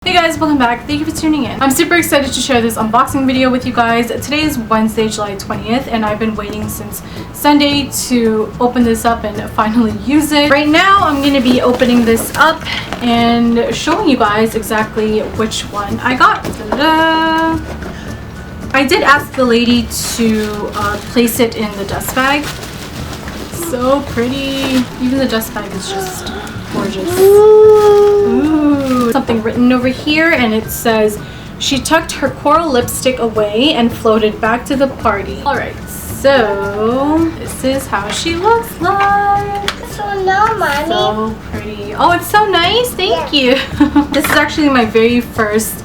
Hey guys, welcome back. Thank you for tuning in. I'm super excited to share this unboxing video with you guys. Today is Wednesday, July 20th, and I've been waiting since Sunday to open this up and finally use it. Right now, I'm going to be opening this up and showing you guys exactly which one I got. Ta-da! I did ask the lady to place it in the dust bag. So pretty. Even the dust bag is just gorgeous. Ooh. Something written over here, and it says, "She tucked her coral lipstick away and floated back to the party." Alright, so this is how she looks like. So no, Mommy. So pretty. Oh, it's so nice. Thank you. This is actually my very first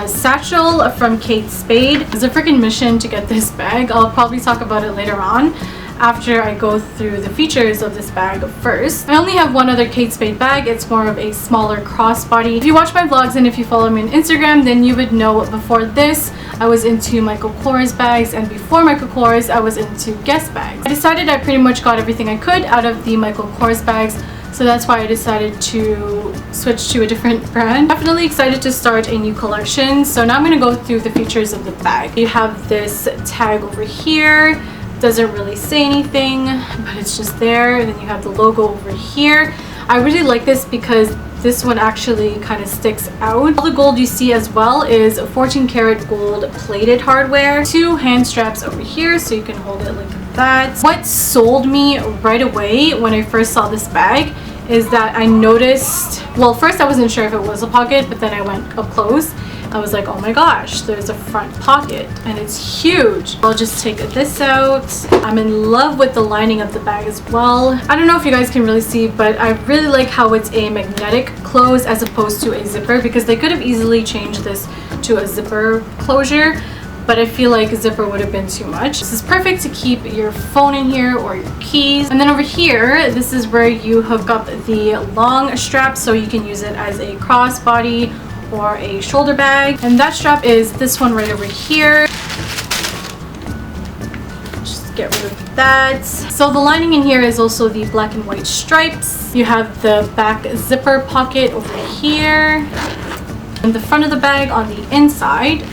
satchel from Kate Spade. It's a freaking mission to get this bag. I'll probably talk about it later on after I go through the features of this bag first. I only have one other Kate Spade bag. It's more of a smaller crossbody. If you watch my vlogs and if you follow me on Instagram, then you would know before this I was into Michael Kors bags, and before Michael Kors I was into Guess bags. I decided I pretty much got everything I could out of the Michael Kors bags, so that's why I decided to switch to a different brand. Definitely excited to start a new collection. So now I'm going to go through the features of the bag. You have this tag over here. Doesn't really say anything, but it's just there. And then you have the logo over here. I really like this because this one actually kind of sticks out. All the gold you see as well is 14 karat gold plated hardware. 2 hand straps over here so you can hold it like that. What sold me right away when I first saw this bag is that I noticed, well, first I wasn't sure if it was a pocket, but then I went up close. I was like, oh my gosh, there's a front pocket and it's huge. I'll just take this out. I'm in love with the lining of the bag as well. I don't know if you guys can really see, but I really like how it's a magnetic close as opposed to a zipper, because they could have easily changed this to a zipper closure, but I feel like a zipper would have been too much. This is perfect to keep your phone in here or your keys. And then over here, this is where you hook up the long strap so you can use it as a crossbody or a shoulder bag. And that strap is this one right over here. Just get rid of that. So the lining in here is also the black and white stripes. You have the back zipper pocket over here. And the front of the bag on the inside,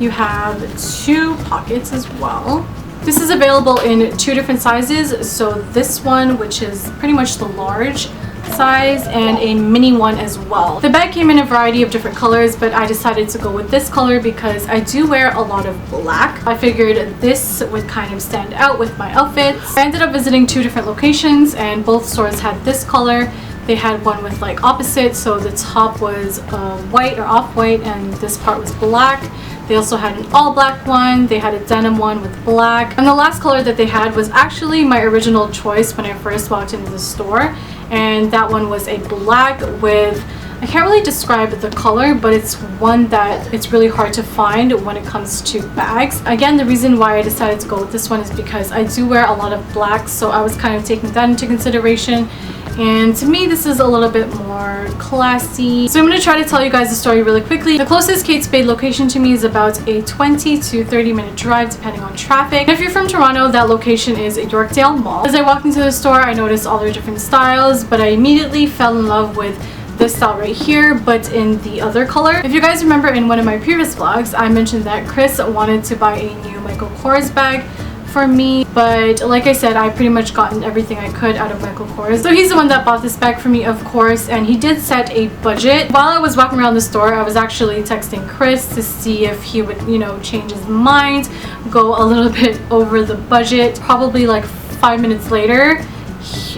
you have 2 pockets as well. This is available in 2 different sizes. So this one, which is pretty much the large size, and a mini one as well. The bag came in a variety of different colors, but I decided to go with this color because I do wear a lot of black. I figured this would kind of stand out with my outfits. I ended up visiting 2 different locations, and both stores had this color. They had one with like opposite, so the top was white or off-white and this part was black. They also had an all black one. They had a denim one with black. And the last color that they had was actually my original choice when I first walked into the store. And that one was a black with, I can't really describe the color, but it's one that it's really hard to find when it comes to bags. Again, the reason why I decided to go with this one is because I do wear a lot of black, so I was kind of taking that into consideration. And to me, this is a little bit more classy. So I'm going to try to tell you guys the story really quickly. The closest Kate Spade location to me is about a 20 to 30 minute drive depending on traffic. And if you're from Toronto, that location is Yorkdale Mall. As I walked into the store, I noticed all their different styles, but I immediately fell in love with this style right here, but in the other color. If you guys remember in one of my previous vlogs, I mentioned that Chris wanted to buy a new Michael Kors bag for me, but like I said, I pretty much gotten everything I could out of Michael Kors. So he's the one that bought this bag for me, of course, and he did set a budget. While I was walking around the store, I was actually texting Chris to see if he would, you know, change his mind, go a little bit over the budget. Probably like 5 minutes later,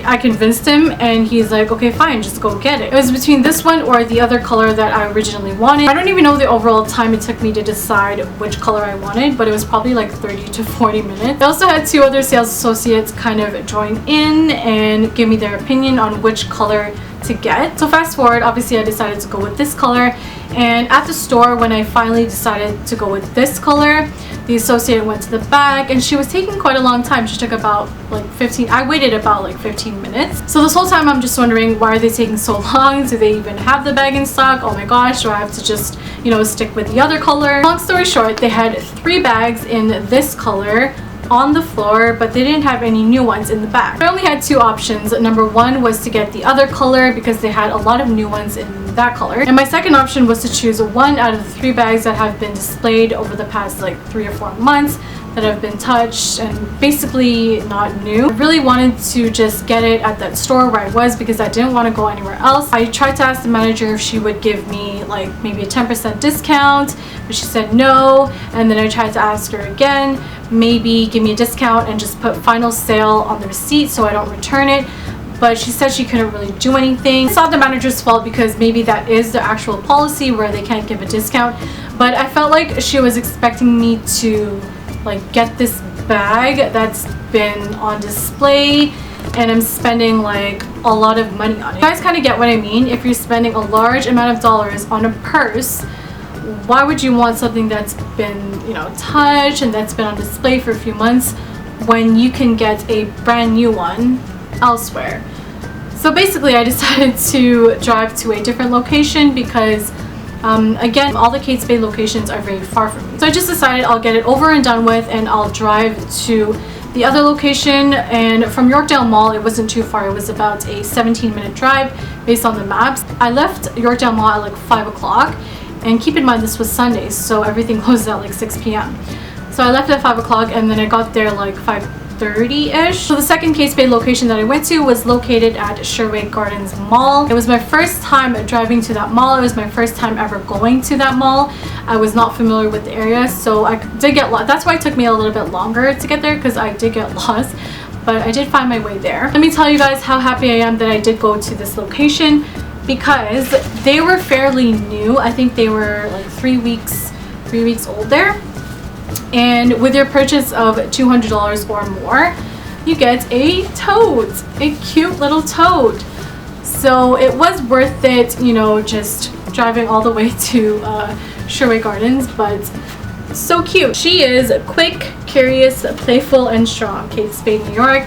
I convinced him and he's like, okay, fine, just go get it. It was between this one or the other color that I originally wanted. I don't even know the overall time it took me to decide which color I wanted, but it was probably like 30 to 40 minutes. I also had 2 other sales associates kind of join in and give me their opinion on which color to get. So fast forward, obviously I decided to go with this color, and at the store when I finally decided to go with this color, the associate went to the back and she was taking quite a long time. She took about like 15, I waited about like 15 minutes. So this whole time I'm just wondering, why are they taking so long? Do they even have the bag in stock? Oh my gosh, do I have to just, you know, stick with the other color? Long story short, they had 3 bags in this color on the floor, but they didn't have any new ones in the back. I only had 2 options. Number 1 was to get the other color because they had a lot of new ones in that color. And my second option was to choose one out of the 3 bags that have been displayed over the past like 3 or 4 months, that have been touched and basically not new. I really wanted to just get it at that store where I was because I didn't want to go anywhere else. I tried to ask the manager if she would give me like maybe a 10% discount, but she said no. And then I tried to ask her again, maybe give me a discount and just put final sale on the receipt so I don't return it. But she said she couldn't really do anything. It's not the manager's fault because maybe that is the actual policy where they can't give a discount. But I felt like she was expecting me to like get this bag that's been on display and I'm spending like a lot of money on it. You guys kind of get what I mean. If you're spending a large amount of dollars on a purse, why would you want something that's been, you know, touched and that's been on display for a few months when you can get a brand new one elsewhere? So basically I decided to drive to a different location because again, all the Kate Spade locations are very far from me. So I just decided I'll get it over and done with and I'll drive to the other location. And from Yorkdale Mall, it wasn't too far. It was about a 17-minute drive based on the maps. I left Yorkdale Mall at like 5 o'clock. And keep in mind this was Sunday, so everything closed at like 6 p.m. So I left at 5 o'clock and then I got there like 5:30-ish. So the second Kate Spade location that I went to was located at Sherway Gardens Mall. It was my first time driving to that mall. It was my first time ever going to that mall. I was not familiar with the area, so I did get lost. That's why it took me a little bit longer to get there because I did get lost, but I did find my way there. Let me tell you guys how happy I am that I did go to this location because they were fairly new. I think they were like 3 weeks old there. And with your purchase of $200 or more, you get a tote, a cute little tote. So it was worth it, you know, just driving all the way to Sherway Gardens, but so cute. She is quick, curious, playful, and strong. Kate Spade, New York.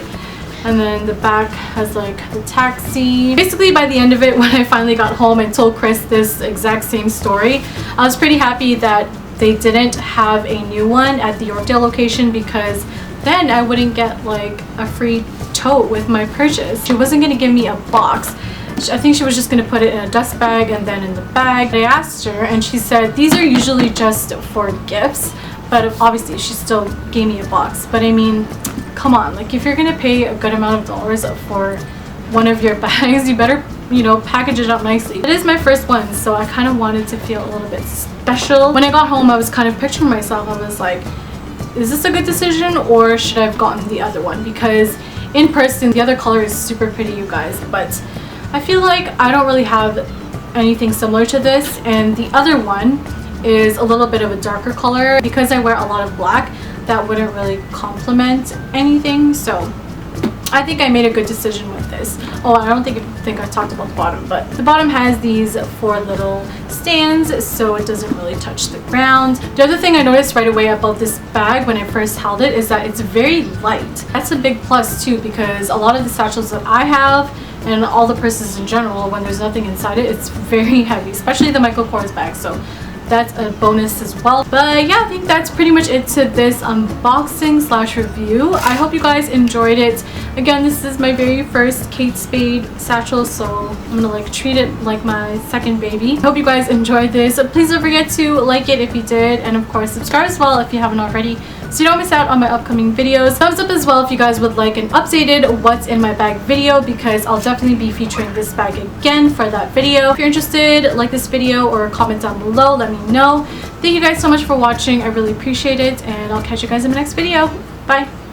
And then the back has like the taxi. Basically by the end of it, when I finally got home and told Chris this exact same story, I was pretty happy that they didn't have a new one at the Yorkdale location because then I wouldn't get like a free tote with my purchase. She wasn't going to give me a box. I think she was just going to put it in a dust bag and then in the bag. I asked her and she said these are usually just for gifts, but obviously she still gave me a box. But I mean, come on, like if you're going to pay a good amount of dollars for one of your bags, you better, you know, package it up nicely. It is my first one, so I kind of wanted to feel a little bit special. When I got home, I was kind of picturing myself. I was like, is this a good decision or should I have gotten the other one? Because in person, the other color is super pretty, you guys, but I feel like I don't really have anything similar to this, and the other one is a little bit of a darker color. Because I wear a lot of black, that wouldn't really complement anything, so I think I made a good decision with this. Oh, I don't think I talked about the bottom, but the bottom has these 4 little stands so it doesn't really touch the ground. The other thing I noticed right away about this bag when I first held it is that it's very light. That's a big plus too, because a lot of the satchels that I have and all the purses in general, when there's nothing inside it, it's very heavy, especially the Michael Kors bag. So that's a bonus as well. But yeah, I think that's pretty much it to this unboxing slash review. I hope you guys enjoyed it. Again, this is my very first Kate Spade satchel, so I'm gonna like treat it like my second baby. Hope you guys enjoyed this. Please don't forget to like it if you did, and of course subscribe as well if you haven't already, so you don't miss out on my upcoming videos. Thumbs up as well if you guys would like an updated what's in my bag video, because I'll definitely be featuring this bag again for that video. If you're interested, like this video or comment down below, let me know. Thank you guys so much for watching. I really appreciate it, and I'll catch you guys in the next video. Bye.